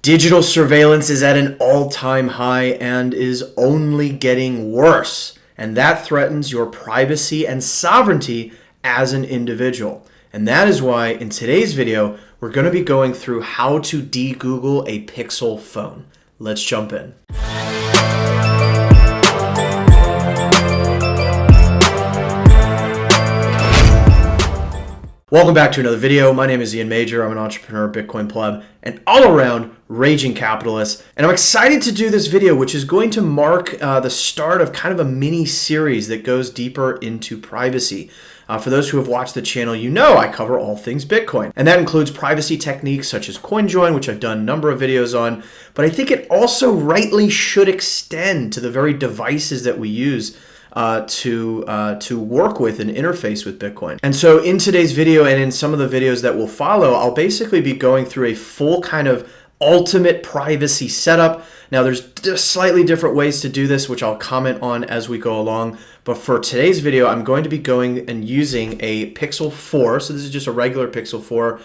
Digital surveillance is at an all-time high and is only getting worse, and that threatens your privacy and sovereignty as an individual. And that is why in today's video, we're going to be going through how to de-Google a Pixel phone. Let's jump in. Welcome back to another video. My name is Ian Major. I'm an entrepreneur, Bitcoin pleb, and all-around raging capitalist. And I'm excited to do this video, which is going to mark the start of kind of a mini series that goes deeper into privacy. For those who have watched the channel, you know I cover all things Bitcoin. And that includes privacy techniques such as CoinJoin, which I've done a number of videos on. But I think it also rightly should extend to the very devices that we use to work with and interface with Bitcoin. And so in today's video and in some of the videos that will follow, I'll basically be going through a full kind of ultimate privacy setup. Now there's just slightly different ways to do this, which I'll comment on as we go along. But for today's video, I'm going to be going and using a Pixel 4. So this is just a regular Pixel 4.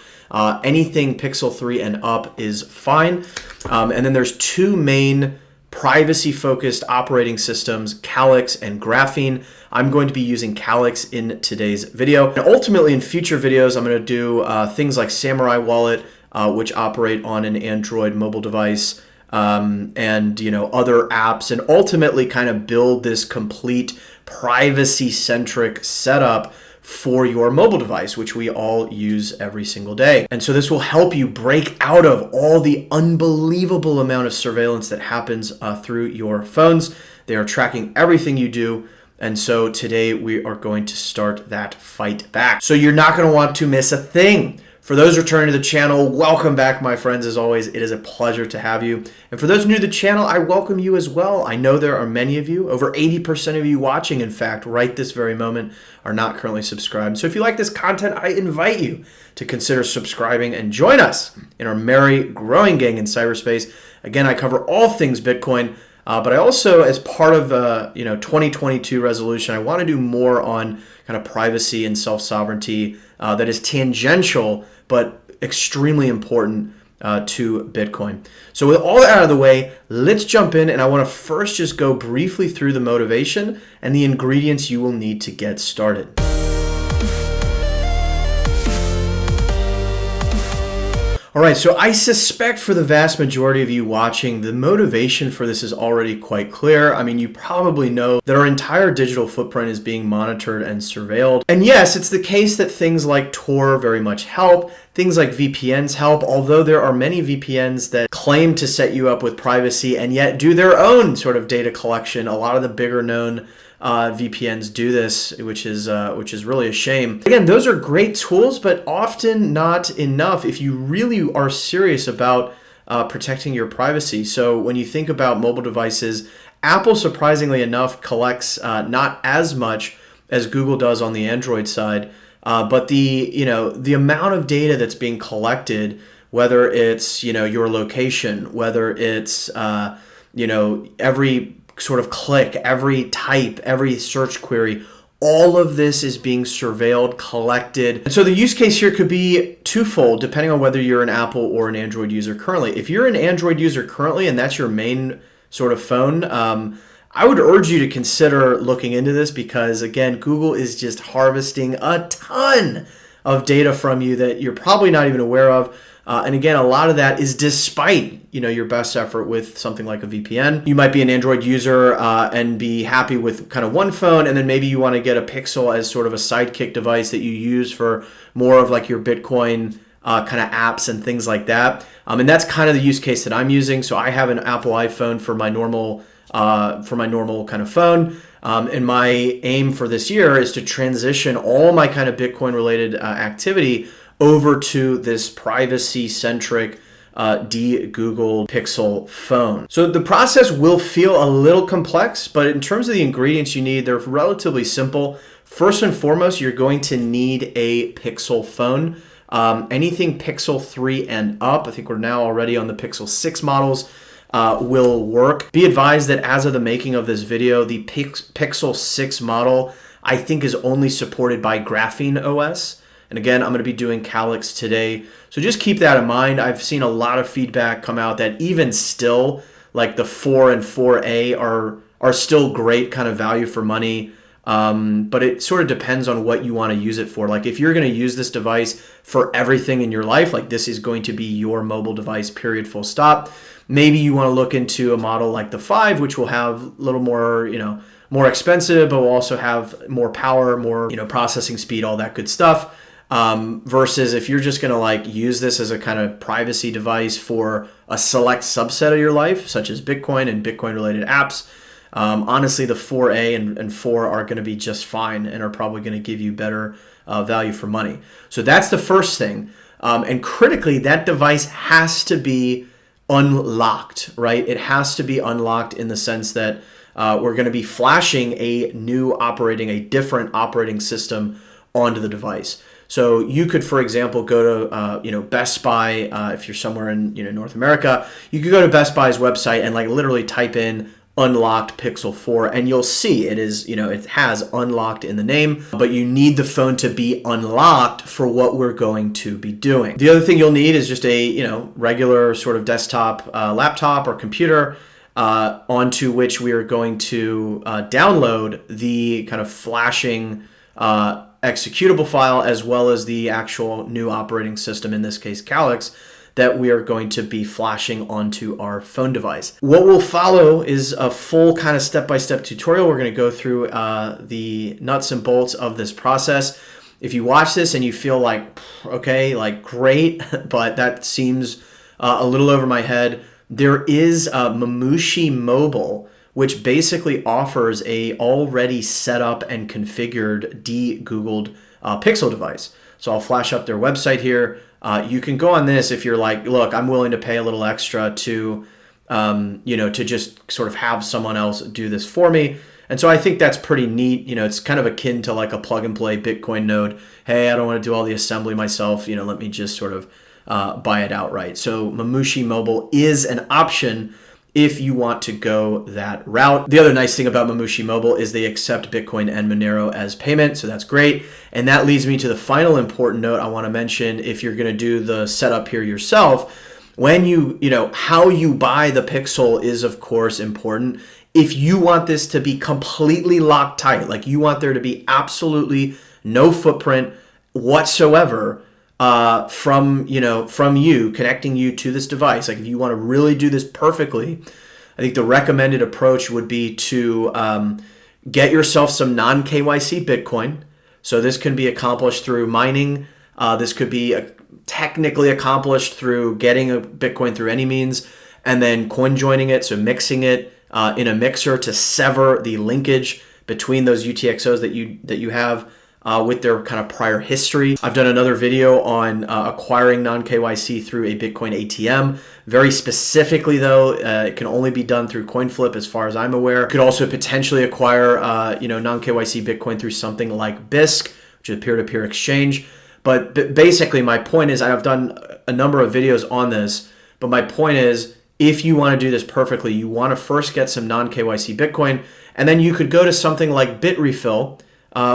Anything Pixel 3 and up is fine. And then there's two main privacy-focused operating systems, Calyx and Graphene. I'm going to be using Calyx in today's video. And ultimately, in future videos, I'm going to do things like Samurai Wallet, which operate on an Android mobile device, and other apps, and ultimately kind of build this complete privacy-centric setup for your mobile device, which we all use every single day. And so this will help you break out of all the unbelievable amount of surveillance that happens through your phones. They are tracking everything you do. And so today we are going to start that fight back. So you're not going to want to miss a thing. For those returning to the channel, welcome back, my friends. As always, it is a pleasure to have you. And for those new to the channel, I welcome you as well. I know there are many of you, over 80% of you watching, in fact, right this very moment, are not currently subscribed. So if you like this content, I invite you to consider subscribing and join us in our merry, growing gang in cyberspace. Again, I cover all things Bitcoin, but I also, as part of 2022 resolution, I want to do more on kind of privacy and self-sovereignty that is tangential, but extremely important to Bitcoin. So with all that out of the way, let's jump in, and I want to first just go briefly through the motivation and the ingredients you will need to get started. All right, so I suspect for the vast majority of you watching, the motivation for this is already quite clear. I mean, you probably know that our entire digital footprint is being monitored and surveilled. And yes, it's the case that things like Tor very much help. Things like VPNs help, although there are many VPNs that claim to set you up with privacy and yet do their own sort of data collection. A lot of the bigger known VPNs do this, which is really a shame. Again, those are great tools, but often not enough if you really are serious about protecting your privacy. So when you think about mobile devices, Apple, surprisingly enough, collects not as much as Google does on the Android side, but the amount of data that's being collected, whether it's your location, whether it's every sort of click, every type, every search query, all of this is being surveilled, collected. And so the use case here could be twofold, depending on whether you're an Apple or an Android user currently. If you're an Android user currently and that's your main sort of phone, I would urge you to consider looking into this because, again, Google is just harvesting a ton of data from you that you're probably not even aware of. And again, a lot of that is despite your best effort with something like a VPN. You might be an Android user and be happy with kind of one phone, and then maybe you want to get a Pixel as sort of a sidekick device that you use for more of like your Bitcoin kind of apps and things like that. And that's kind of the use case that I'm using. So I have an Apple iPhone for my normal kind of phone. And my aim for this year is to transition all my kind of Bitcoin related activity over to this privacy-centric de-Googled Pixel phone. So the process will feel a little complex, but in terms of the ingredients you need, they're relatively simple. First and foremost, you're going to need a Pixel phone. Anything Pixel 3 and up, I think we're now already on the Pixel 6 models, will work. Be advised that as of the making of this video, the Pixel 6 model, I think, is only supported by Graphene OS. And again, I'm going to be doing Calyx today. So just keep that in mind. I've seen a lot of feedback come out that even still, like the 4 and 4A are still great kind of value for money. But it sort of depends on what you want to use it for. Like if you're going to use this device for everything in your life, like this is going to be your mobile device, period, full stop. Maybe you want to look into a model like the 5, which will have a little more, more expensive, but will also have more power, more, processing speed, all that good stuff. Versus if you're just going to like use this as a kind of privacy device for a select subset of your life, such as Bitcoin and Bitcoin related apps. Honestly, the 4A and 4 are going to be just fine and are probably going to give you better value for money. So that's the first thing. And critically, that device has to be unlocked, right? It has to be unlocked in the sense that we're going to be flashing a different operating system onto the device. So you could, for example, go to Best Buy if you're somewhere in North America. You could go to Best Buy's website and like literally type in unlocked Pixel 4 and you'll see it is, it has unlocked in the name, but you need the phone to be unlocked for what we're going to be doing. The other thing you'll need is just a, regular sort of desktop, laptop or computer onto which we are going to download the kind of flashing executable file as well as the actual new operating system, in this case Calyx, that we are going to be flashing onto our phone device. What will follow is a full kind of step-by-step tutorial. We're going to go through the nuts and bolts of this process. If you watch this and you feel like, okay, like great, but that seems a little over my head, there is Mamushi Mobile, which basically offers a already set up and configured de-Googled Pixel device. So I'll flash up their website here. You can go on this if you're like, look, I'm willing to pay a little extra to, to just sort of have someone else do this for me. And so I think that's pretty neat. It's kind of akin to like a plug and play Bitcoin node. Hey, I don't want to do all the assembly myself. Let me just sort of buy it outright. So Mamushi Mobile is an option if you want to go that route. The other nice thing about Mamushi Mobile is they accept Bitcoin and Monero as payment, so that's great. And that leads me to the final important note I want to mention. If you're going to do the setup here yourself, when how you buy the Pixel is of course important. If you want this to be completely locked tight, like you want there to be absolutely no footprint whatsoever from you, connecting you to this device. Like if you want to really do this perfectly, I think the recommended approach would be to get yourself some non-KYC Bitcoin. So this can be accomplished through mining. This could be technically accomplished through getting a Bitcoin through any means and then coin joining it. So mixing it in a mixer to sever the linkage between those UTXOs that you have with their kind of prior history. I've done another video on acquiring non-KYC through a Bitcoin ATM. Very specifically though, it can only be done through CoinFlip as far as I'm aware. You could also potentially acquire non-KYC Bitcoin through something like BISC, which is a peer-to-peer exchange. But basically my point is, I've done a number of videos on this, but my point is, if you want to do this perfectly, you want to first get some non-KYC Bitcoin, and then you could go to something like Bitrefill,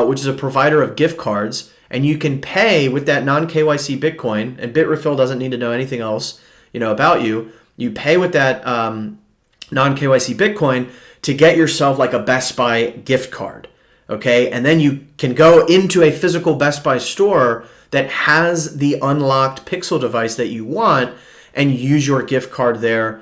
which is a provider of gift cards, and you can pay with that non-KYC Bitcoin, and Bitrefill doesn't need to know anything else, about you. You pay with that non-KYC Bitcoin to get yourself like a Best Buy gift card, okay? And then you can go into a physical Best Buy store that has the unlocked Pixel device that you want and use your gift card there.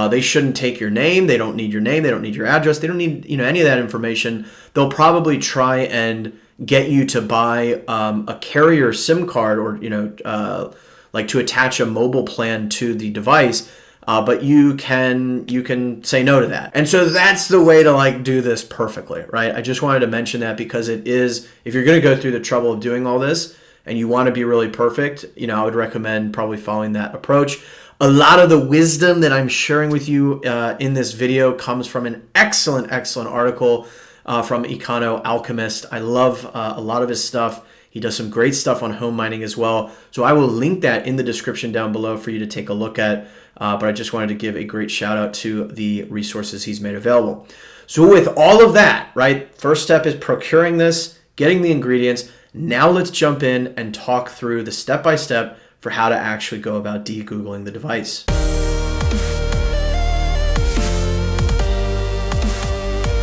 They shouldn't take your name. They don't need your name. They don't need your address. They don't need any of that information. They'll probably try and get you to buy a carrier SIM card or like to attach a mobile plan to the device. But you can say no to that. And so that's the way to like do this perfectly, right? I just wanted to mention that because it is, if you're going to go through the trouble of doing all this and you want to be really perfect, I would recommend probably following that approach. A lot of the wisdom that I'm sharing with you in this video comes from an excellent article from Econo Alchemist. I love a lot of his stuff. He does some great stuff on home mining as well. So I will link that in the description down below for you to take a look at. But I just wanted to give a great shout out to the resources he's made available. So with all of that, right, first step is procuring this, getting the ingredients. Now let's jump in and talk through the step-by-step for how to actually go about de-Googling the device.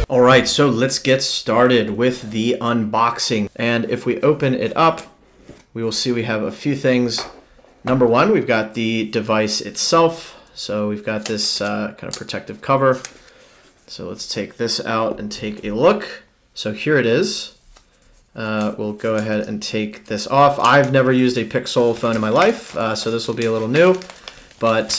All right, so let's get started with the unboxing. And if we open it up, we will see we have a few things. Number one, we've got the device itself. So we've got this kind of protective cover. So let's take this out and take a look. So here it is. We'll go ahead and take this off. I've never used a Pixel phone in my life, so this will be a little new. But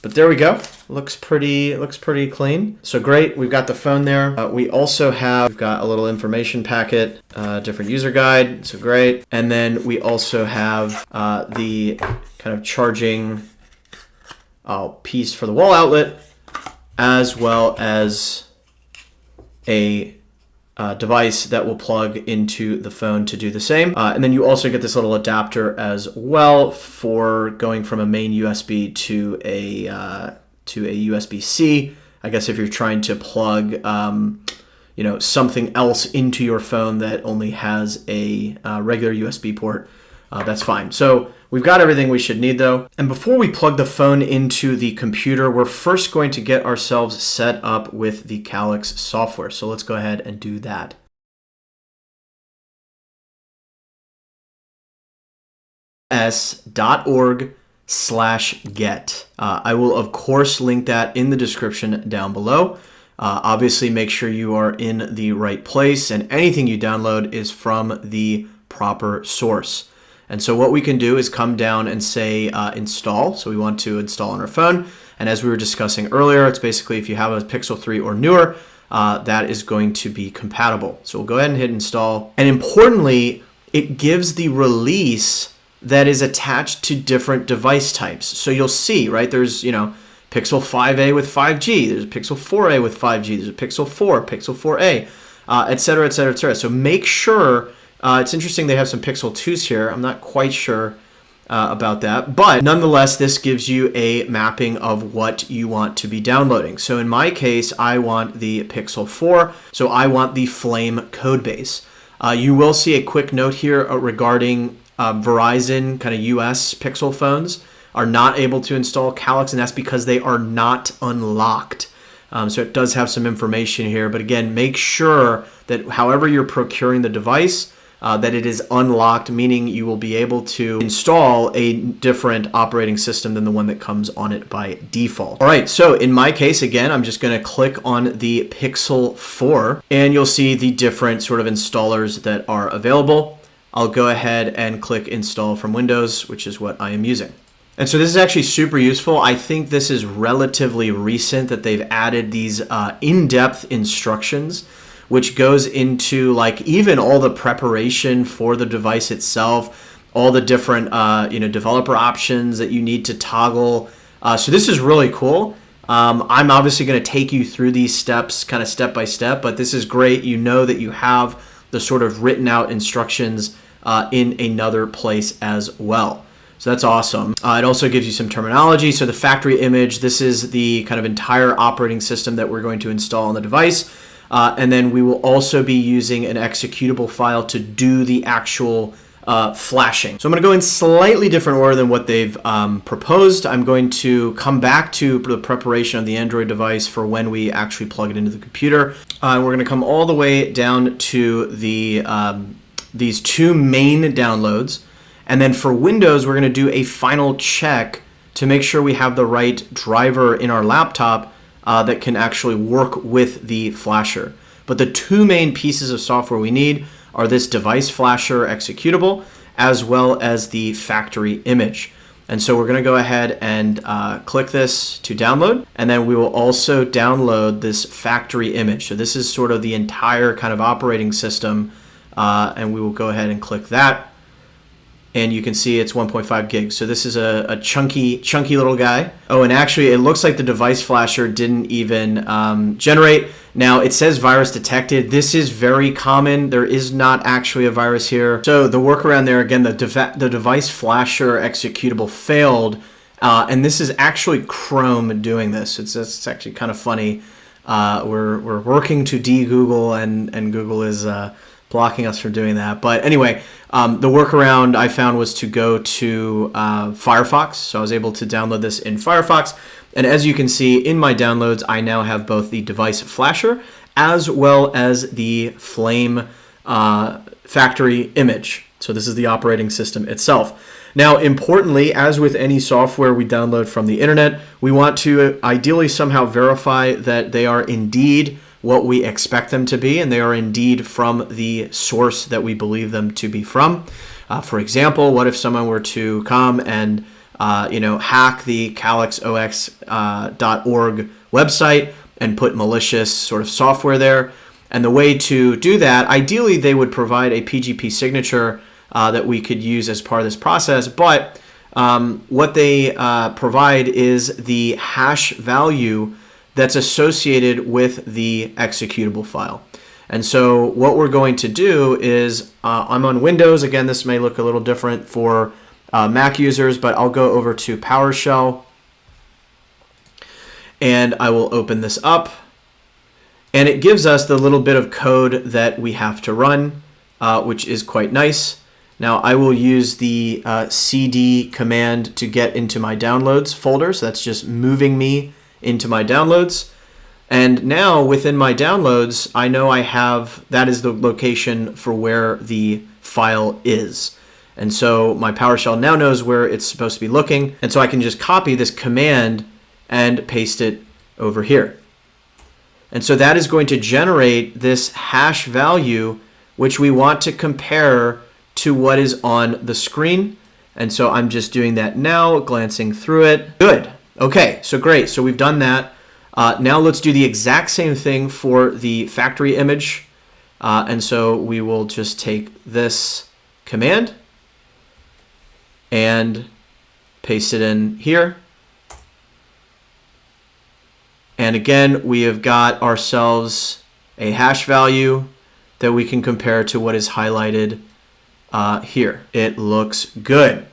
there we go. Looks pretty clean. So great. We've got the phone there. We've got a little information packet, different user guide. So great. And then we also have the kind of charging piece for the wall outlet, as well as a device that will plug into the phone to do the same. And then you also get this little adapter as well for going from a main USB to a USB-C. I guess if you're trying to plug something else into your phone that only has a regular USB port, that's fine. So we've got everything we should need though. And before we plug the phone into the computer, we're first going to get ourselves set up with the Calyx software. So let's go ahead and do that. s.org/get. I will of course link that in the description down below. Obviously make sure you are in the right place and anything you download is from the proper source. And so what we can do is come down and say install. So we want to install on our phone. And as we were discussing earlier, it's basically if you have a Pixel 3 or newer, that is going to be compatible. So we'll go ahead and hit install. And importantly, it gives the release that is attached to different device types. So you'll see, right, there's, Pixel 5a with 5G, there's a Pixel 4a with 5G, there's a Pixel 4, Pixel 4a, et cetera, et cetera, et cetera. So make sure, it's interesting they have some Pixel 2s here. I'm not quite sure about that, but nonetheless, this gives you a mapping of what you want to be downloading. So in my case, I want the Pixel 4, so I want the Flame code base. You will see a quick note here regarding Verizon kind of US Pixel phones are not able to install Calyx, and that's because they are not unlocked. So it does have some information here, but again, make sure that however you're procuring the device, that it is unlocked, meaning you will be able to install a different operating system than the one that comes on it by default. All right, so in my case, again, I'm just going to click on the Pixel 4, and you'll see the different sort of installers that are available. I'll go ahead and click install from Windows, which is what I am using. And so this is actually super useful. I think this is relatively recent that they've added these in-depth instructions, which goes into like even all the preparation for the device itself, all the different developer options that you need to toggle. So this is really cool. I'm obviously going to take you through these steps kind of step by step, but this is great. You know that you have the sort of written out instructions in another place as well. So that's awesome. It also gives you some terminology. So the factory image, this is the kind of entire operating system that we're going to install on the device. And then we will also be using an executable file to do the actual flashing. So I'm going to go in slightly different order than what they've proposed. I'm going to come back to the preparation of the Android device for when we actually plug it into the computer. We're going to come all the way down to the these two main downloads. And then for Windows, we're going to do a final check to make sure we have the right driver in our laptop that can actually work with the flasher. But the two main pieces of software we need are this device flasher executable as well as the factory image. And so we're going to go ahead and click this to download, and then we will also download this factory image. So this is sort of the entire kind of operating system, and we will go ahead and click that. And you can see it's 1.5 gigs. So this is a chunky little guy. Oh, and actually it looks like the device flasher didn't even generate. Now it says virus detected. This is very common. There is not actually a virus here. So the workaround there, again, the device flasher executable failed. And this is actually Chrome doing this. It's actually kind of funny. We're working to de-Google, and Google is blocking us from doing that. But anyway, the workaround I found was to go to Firefox. So I was able to download this in Firefox. And as you can see in my downloads, I now have both the device flasher as well as the Flame factory image. So this is the operating system itself. Now, importantly, as with any software we download from the internet, we want to ideally somehow verify that they are indeed what we expect them to be, and they are indeed from the source that we believe them to be from. For example, what if someone were to come and hack the CalyxOS.org website and put malicious sort of software there? And the way to do that, ideally, they would provide a PGP signature that we could use as part of this process. But what they provide is the hash value that's associated with the executable file. And so what we're going to do is, I'm on Windows. Again, this may look a little different for Mac users, but I'll go over to PowerShell and I will open this up. And it gives us the little bit of code that we have to run, which is quite nice. Now I will use the cd command to get into my downloads folder. So that's just moving me into my downloads. And now within my downloads, I know I have, that is the location for where the file is. And so my PowerShell now knows where it's supposed to be looking. And so I can just copy this command and paste it over here. And so that is going to generate this hash value, which we want to compare to what is on the screen. And so I'm just doing that now, glancing through it. Good. Okay, so great. So we've done that. Now let's do the exact same thing for the factory image. And so we will just take this command and paste it in here. And again, we have got ourselves a hash value that we can compare to what is highlighted here. It looks good.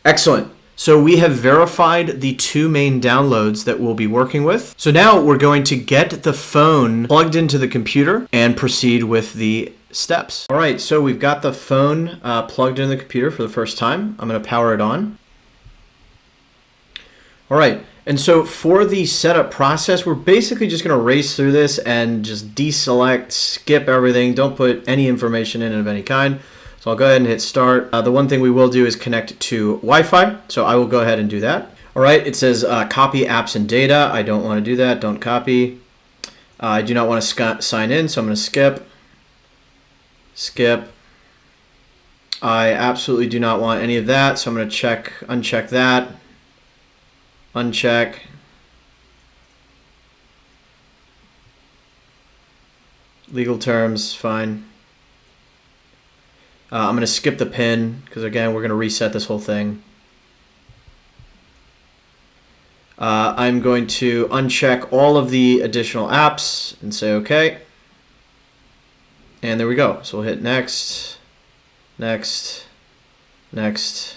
Excellent. So we have verified the two main downloads that we'll be working with. So now we're going to get the phone plugged into the computer and proceed with the steps. All right, so we've got the phone plugged in the computer for the first time. I'm going to power it on. All right, and so for the setup process, we're basically just going to race through this and just deselect, skip everything. Don't put any information in of any kind. So I'll go ahead and hit start. The one thing we will do is connect to Wi-Fi. So I will go ahead and do that. All right, it says copy apps and data. I don't want to do that. Don't copy. I do not want to sign in, so I'm going to skip. Skip. I absolutely do not want any of that, so I'm going to uncheck that. Uncheck. Legal terms, fine. I'm going to skip the pin because, again, we're going to reset this whole thing. I'm going to uncheck all of the additional apps and say OK. And there we go. So we'll hit next, next, next.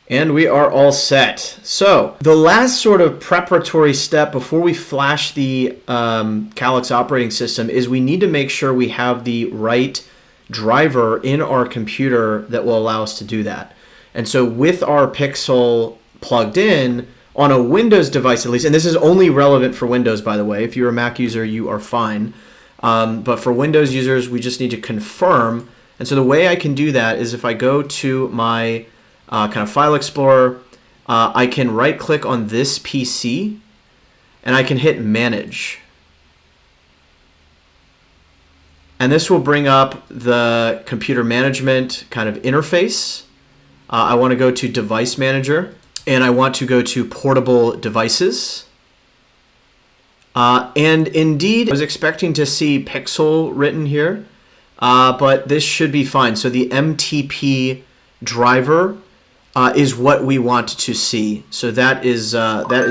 And we are all set. So the last sort of preparatory step before we flash the Calyx operating system is we need to make sure we have the right driver in our computer that will allow us to do that. And so with our Pixel plugged in on a Windows device at least, and this is only relevant for Windows, by the way. If you're a Mac user, you are fine. But for Windows users, we just need to confirm. And so the way I can do that is if I go to my kind of file explorer, I can right click on this PC and I can hit manage. And this will bring up the computer management kind of interface. I want to go to device manager and I want to go to portable devices. And indeed, I was expecting to see Pixel written here, but this should be fine. So the MTP driver is what we want to see. So that is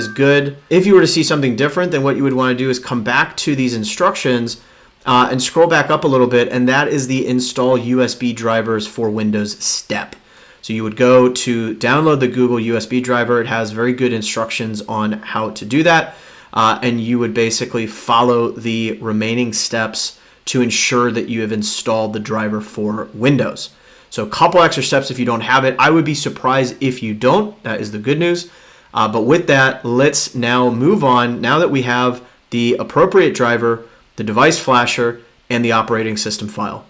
good. If you were to see something different, then what you would want to do is come back to these instructions and scroll back up a little bit, and that is the install USB drivers for Windows step. So you would go to download the Google USB driver. It has very good instructions on how to do that. and you would basically follow the remaining steps to ensure that you have installed the driver for Windows. So a couple extra steps if you don't have it. I would be surprised if you don't. That is the good news. But with that, let's now move on. Now that we have the appropriate driver, the device flasher, and the operating system file.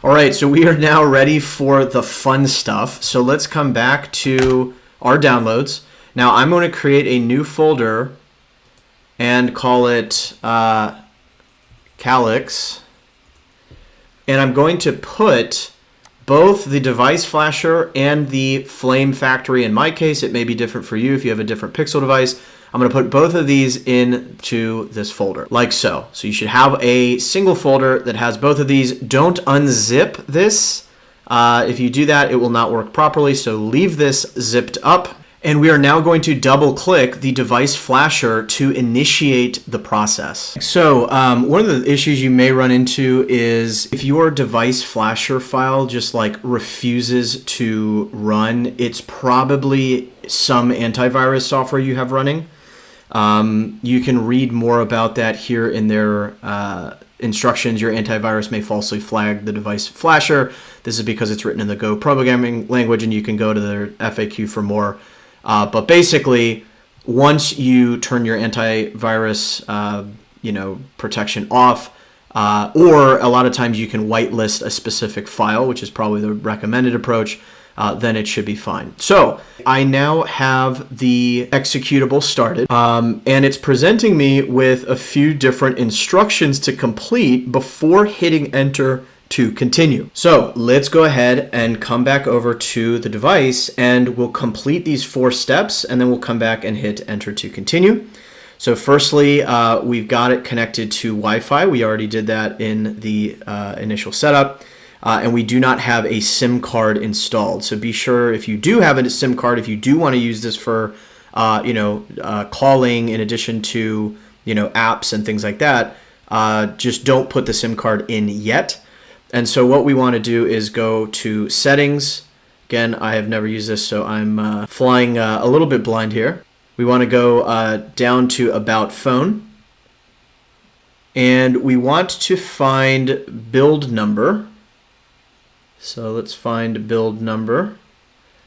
All right, so we are now ready for the fun stuff. So let's come back to our downloads. Now I'm going to create a new folder and call it Calyx. And I'm going to put both the device flasher and the flame factory. In my case, it may be different for you if you have a different Pixel device. I'm going to put both of these into this folder, like so. So you should have a single folder that has both of these. Don't unzip this. If you do that, it will not work properly. So leave this zipped up. And we are now going to double click the device flasher to initiate the process. So one of the issues you may run into is if your device flasher file just like refuses to run, it's probably some antivirus software you have running. You can read more about that here in their instructions. Your antivirus may falsely flag the device flasher. This is because it's written in the Go programming language, and you can go to their FAQ for more. But basically, once you turn your antivirus, protection off, or a lot of times you can whitelist a specific file, which is probably the recommended approach, then it should be fine. So I now have the executable started, and it's presenting me with a few different instructions to complete before hitting enter to continue. So let's go ahead and come back over to the device, and we'll complete these 4 steps, and then we'll come back and hit enter to continue. So firstly, we've got it connected to Wi-Fi. We already did that in the initial setup, and we do not have a SIM card installed. So be sure, if you do have a SIM card, if you do want to use this for calling in addition to apps and things like that, just don't put the SIM card in yet. And so what we want to do is go to settings. Again, I have never used this, so I'm flying a little bit blind here. We want to go down to about phone. And we want to find build number. So let's find build number.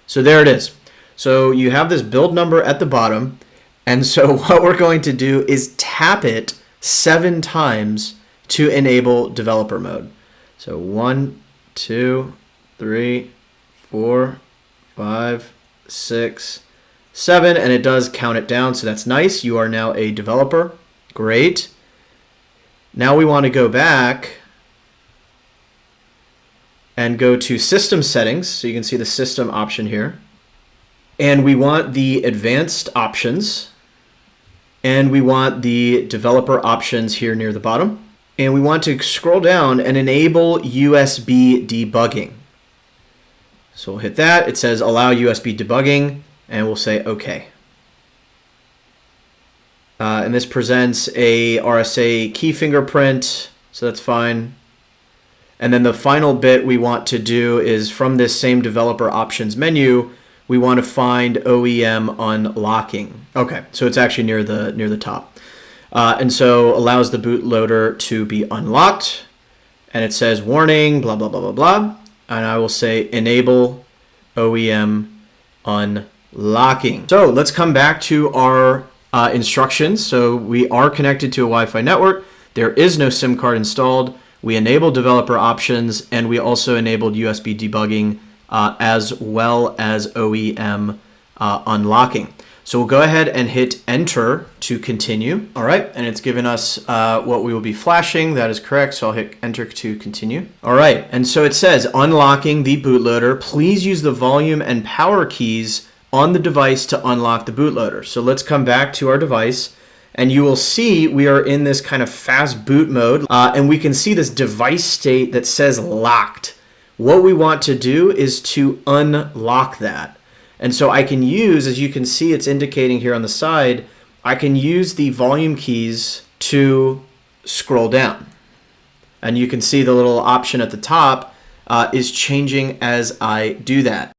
So there it is. So you have this build number at the bottom. And so what we're going to do is tap it 7 times to enable developer mode. So 1, 2, 3, 4, 5, 6, 7, and it does count it down, so that's nice. You are now a developer. Great. Now we want to go back and go to system settings, so you can see the system option here. And we want the advanced options, and we want the developer options here near the bottom. And we want to scroll down and enable USB debugging. So we'll hit that. It says allow USB debugging, and we'll say OK. And this presents a RSA key fingerprint, so that's fine. And then the final bit we want to do is from this same developer options menu, we want to find OEM unlocking. Okay, so it's actually near the top. And so allows the bootloader to be unlocked, and it says warning, blah, blah, blah, blah, blah. And I will say enable OEM unlocking. So let's come back to our instructions. So we are connected to a Wi-Fi network. There is no SIM card installed. We enabled developer options, and we also enabled USB debugging as well as OEM unlocking. So we'll go ahead and hit enter to continue. All right, and it's given us what we will be flashing. That is correct, so I'll hit enter to continue. All right, and so it says unlocking the bootloader. Please use the volume and power keys on the device to unlock the bootloader. So let's come back to our device, and you will see we are in this kind of fast boot mode, and we can see this device state that says locked. What we want to do is to unlock that. And so I can use, as you can see, it's indicating here on the side, I can use the volume keys to scroll down. And you can see the little option at the top is changing as I do that.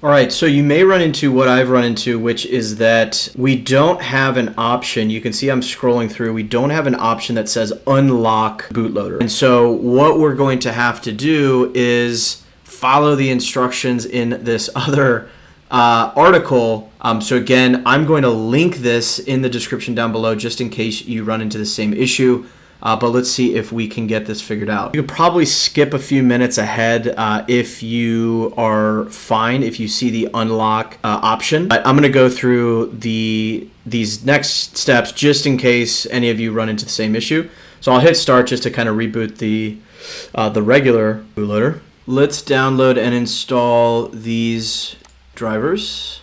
All right, so you may run into what I've run into, which is that we don't have an option. You can see I'm scrolling through. We don't have an option that says unlock bootloader. And so what we're going to have to do is follow the instructions in this other article. So again, I'm going to link this in the description down below just in case you run into the same issue. But let's see if we can get this figured out. You could probably skip a few minutes ahead if you are fine, if you see the unlock option. But I'm going to go through these next steps just in case any of you run into the same issue. So I'll hit start just to kind of reboot the regular bootloader. Let's download and install these drivers.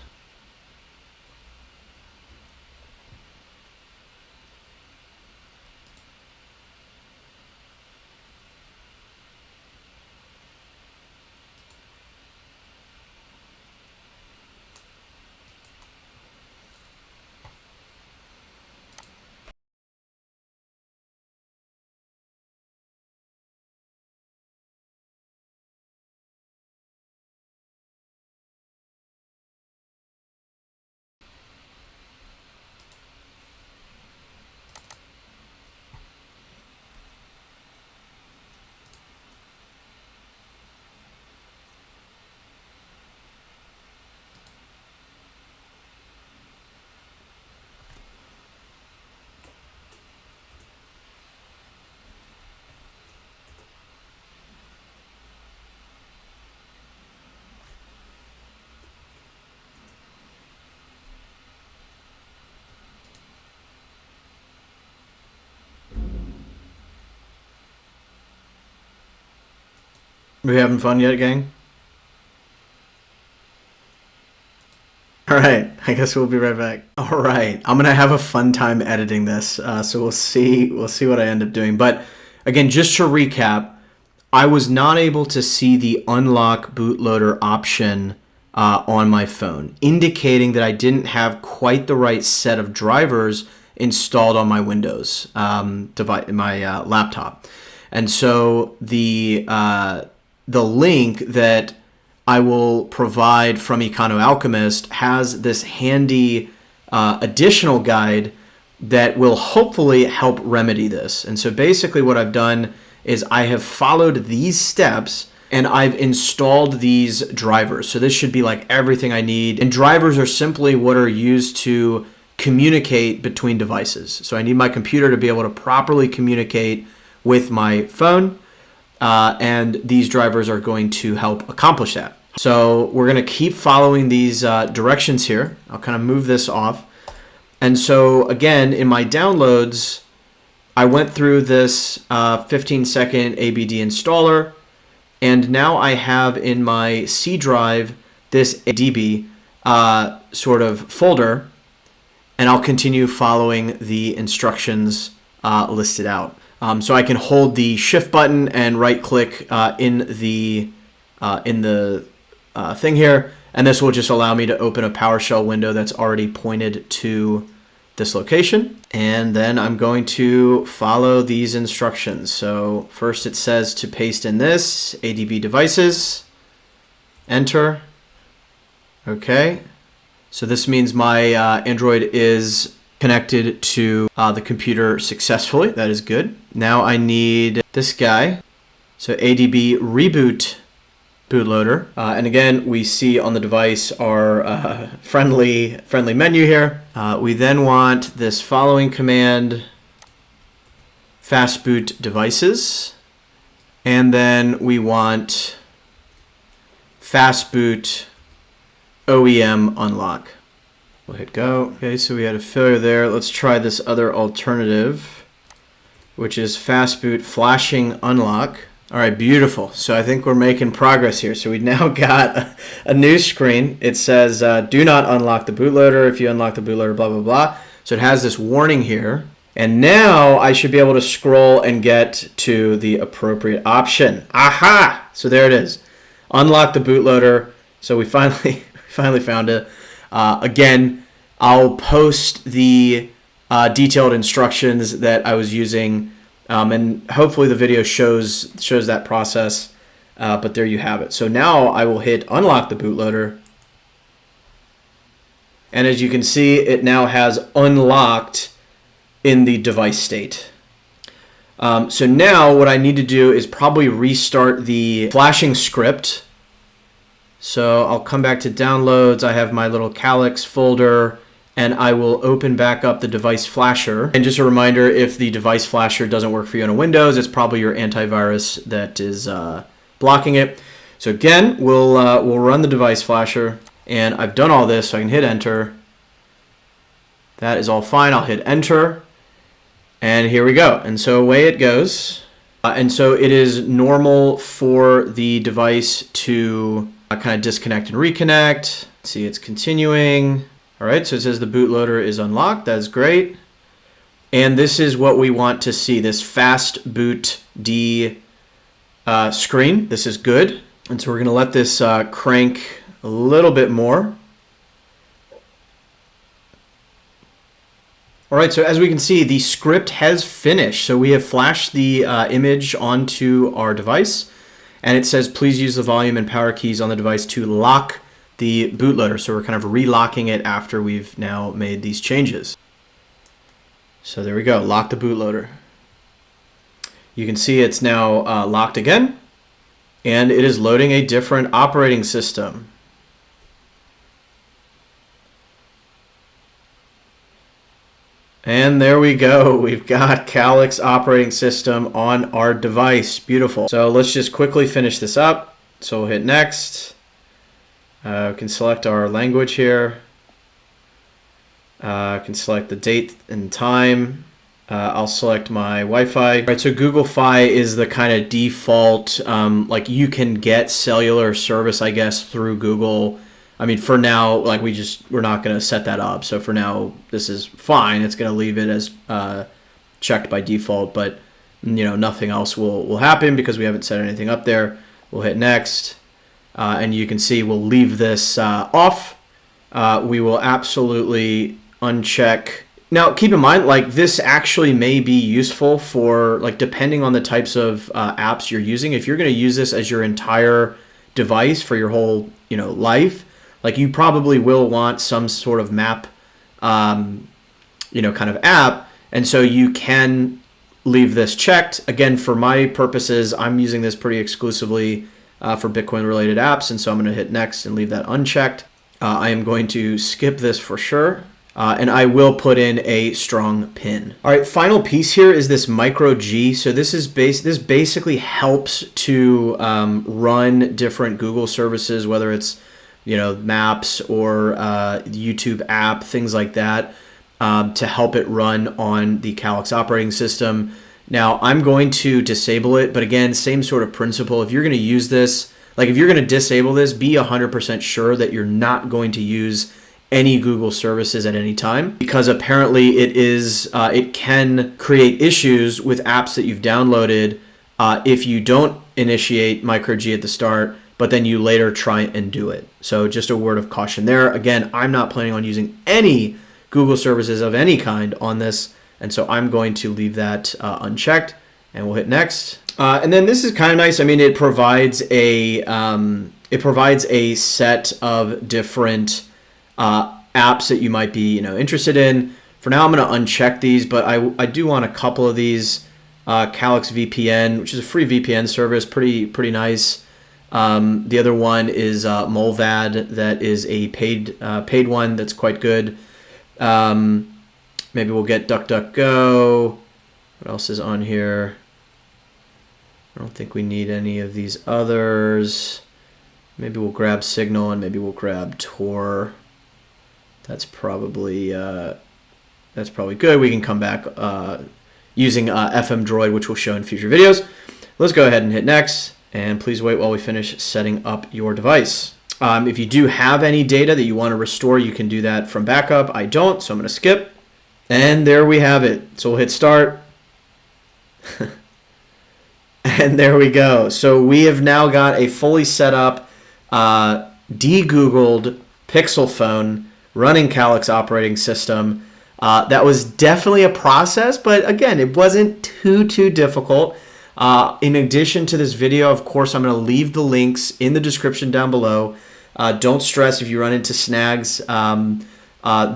We having fun yet, gang? All right, I guess we'll be right back. All right, I'm gonna have a fun time editing this, so we'll see what I end up doing. But again, just to recap, I was not able to see the unlock bootloader option on my phone, indicating that I didn't have quite the right set of drivers installed on my Windows device, my laptop, and so the link that I will provide from EconoAlchemist has this handy additional guide that will hopefully help remedy this. And so basically what I've done is I have followed these steps and I've installed these drivers. So this should be like everything I need. And drivers are simply what are used to communicate between devices. So I need my computer to be able to properly communicate with my phone. And these drivers are going to help accomplish that. So we're going to keep following these directions here. I'll kind of move this off. And so again, in my downloads, I went through this 15-second ABD installer. And now I have in my C drive this ADB sort of folder. And I'll continue following the instructions listed out. So I can hold the shift button and right click in the thing here, and this will just allow me to open a PowerShell window that's already pointed to this location. And then I'm going to follow these instructions. So first it says to paste in this ADB devices, enter. Okay, so this means my Android is connected to the computer successfully. That is good. Now I need this guy. So ADB reboot bootloader. And again, we see on the device our friendly menu here. We then want this following command, fastboot devices. And then we want fastboot OEM unlock. We'll hit go. Okay, so we had a failure there. Let's try this other alternative, which is fastboot flashing unlock. All right, beautiful. So I think we're making progress here. So we now got a new screen. It says, do not unlock the bootloader. If you unlock the bootloader, blah, blah, blah. So it has this warning here. And now I should be able to scroll and get to the appropriate option. Aha! So there it is. Unlock the bootloader. So we finally found it. Again, I'll post the detailed instructions that I was using, and hopefully the video shows that process, but there you have it. So now I will hit unlock the bootloader, And as you can see, it now has unlocked in the device state. So now what I need to do is probably restart the flashing script. So I'll come back to downloads. I have my little Calyx folder, and I will open back up the device flasher. And just a reminder, if the device flasher doesn't work for you on a Windows, it's probably your antivirus that is blocking it. So again, we'll run the device flasher, and I've done all this, so I can hit enter. That is all fine. I'll hit enter, and here we go. And so away it goes. And so it is normal for the device to kind of disconnect and reconnect. See, it's continuing. All right, so it says the bootloader is unlocked. That's great. And this is what we want to see, this fast boot D screen. This is good. And so we're going to let this crank a little bit more. All right, so as we can see, the script has finished. So we have flashed the image onto our device, and it says, please use the volume and power keys on the device to lock the bootloader. So we're kind of relocking it after we've now made these changes. So there we go, lock the bootloader. You can see it's now locked again, and it is loading a different operating system. And there we go. We've got Calyx operating system on our device. Beautiful. So let's just quickly finish this up. So we'll hit next. We can select our language here. Can select the date and time. I'll select my Wi-Fi. All right, so Google Fi is the kind of default, like you can get cellular service, I guess, through Google. I mean, for now, like we're not going to set that up. So for now, this is fine. It's going to leave it as checked by default, but nothing else will happen because we haven't set anything up there. We'll hit next, and you can see we'll leave this off. We will absolutely uncheck. Now, keep in mind, like this actually may be useful for like depending on the types of apps you're using. If you're going to use this as your entire device for your whole life. Like you probably will want some sort of map, kind of app. And so you can leave this checked. Again, for my purposes, I'm using this pretty exclusively for Bitcoin related apps. And so I'm going to hit next and leave that unchecked. I am going to skip this for sure. And I will put in a strong pin. All right, final piece here is this micro G. So this basically helps to run different Google services, whether it's Maps or YouTube app, things like that, to help it run on the Calyx operating system. Now, I'm going to disable it, but again, same sort of principle. If you're going to use this, like if you're going to disable this, be 100% sure that you're not going to use any Google services at any time, because apparently it can create issues with apps that you've downloaded if you don't initiate micro G at the start, but then you later try and do it. So just a word of caution there. Again, I'm not planning on using any Google services of any kind on this, and so I'm going to leave that unchecked, and we'll hit next. And then this is kind of nice. I mean, it provides a set of different apps that you might be interested in. For now, I'm going to uncheck these, but I do want a couple of these. Calyx VPN, which is a free VPN service, pretty nice. The other one is Molvad, that is a paid one that's quite good. Maybe we'll get DuckDuckGo. What else is on here? I don't think we need any of these others. Maybe we'll grab Signal, and maybe we'll grab Tor. That's probably good. We can come back using FM Droid, which we'll show in future videos. Let's go ahead and hit next. And please wait while we finish setting up your device. If you do have any data that you want to restore, you can do that from backup. I don't, so I'm going to skip. And there we have it. So we'll hit start. And there we go. So we have now got a fully set up, de-Googled Pixel phone running Calyx operating system. That was definitely a process, but again, it wasn't too difficult. In addition to this video, of course, I'm going to leave the links in the description down below. Don't stress if you run into snags. All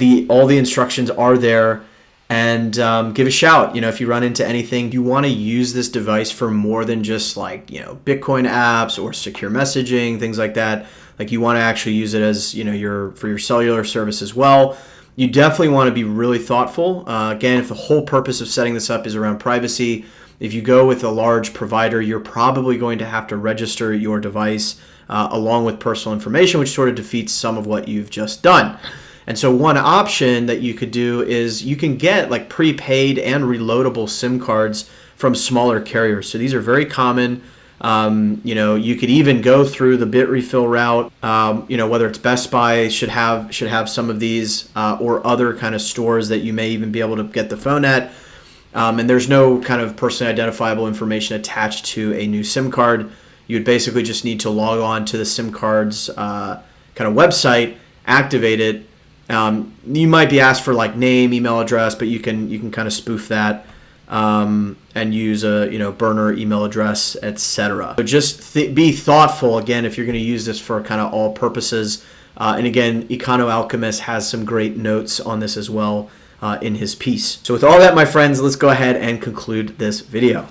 the instructions are there. And give a shout, if you run into anything, you want to use this device for more than just like, Bitcoin apps or secure messaging, things like that. Like you want to actually use it as, for your cellular service as well. You definitely want to be really thoughtful. Again, if the whole purpose of setting this up is around privacy, if you go with a large provider, you're probably going to have to register your device along with personal information, which sort of defeats some of what you've just done. And so one option that you could do is you can get like prepaid and reloadable SIM cards from smaller carriers. So these are very common. You could even go through the bit refill route. Whether it's Best Buy should have some of these or other kind of stores that you may even be able to get the phone at. And there's no kind of personally identifiable information attached to a new SIM card. You would basically just need to log on to the SIM card's kind of website, activate it. You might be asked for like name, email address, but you can kind of spoof that and use a burner email address, etc. So just be thoughtful again if you're going to use this for kind of all purposes. And again, Econo Alchemist has some great notes on this as well in his piece. So with all that, my friends, let's go ahead and conclude this video.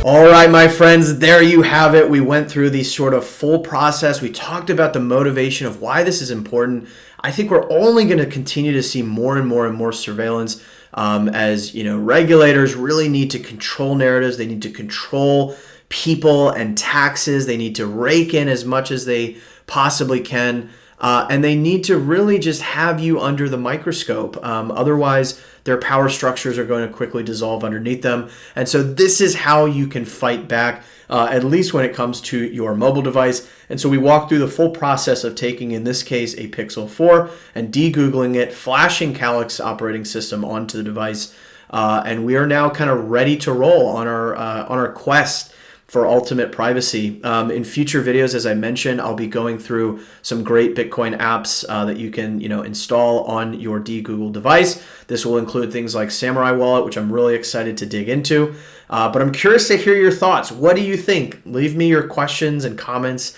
All right, my friends, there you have it. We went through the sort of full process. We talked about the motivation of why this is important. I think we're only going to continue to see more and more and more surveillance as regulators really need to control narratives. They need to control people and taxes. They need to rake in as much as they possibly can. And they need to really just have you under the microscope. Otherwise, their power structures are going to quickly dissolve underneath them. And so this is how you can fight back, at least when it comes to your mobile device. And so we walked through the full process of taking, in this case, a Pixel 4 and de-Googling it, flashing Calyx operating system onto the device. And we are now kind of ready to roll on our quest for ultimate privacy. In future videos, as I mentioned, I'll be going through some great Bitcoin apps that you can install on your de-Google device. This will include things like Samurai Wallet, which I'm really excited to dig into. But I'm curious to hear your thoughts. What do you think? Leave me your questions and comments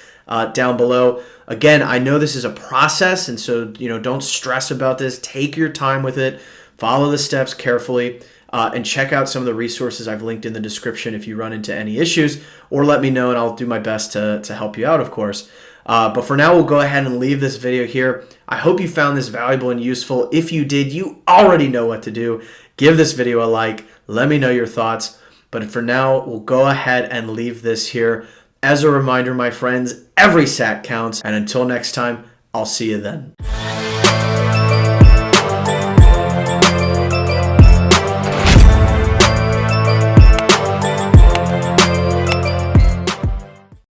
down below. Again, I know this is a process, and so don't stress about this. Take your time with it. Follow the steps carefully. And check out some of the resources I've linked in the description if you run into any issues, or let me know and I'll do my best to help you out, of course. But for now, we'll go ahead and leave this video here. I hope you found this valuable and useful. If you did, you already know what to do. Give this video a like. Let me know your thoughts. But for now, we'll go ahead and leave this here. As a reminder, my friends, every sat counts. And until next time, I'll see you then.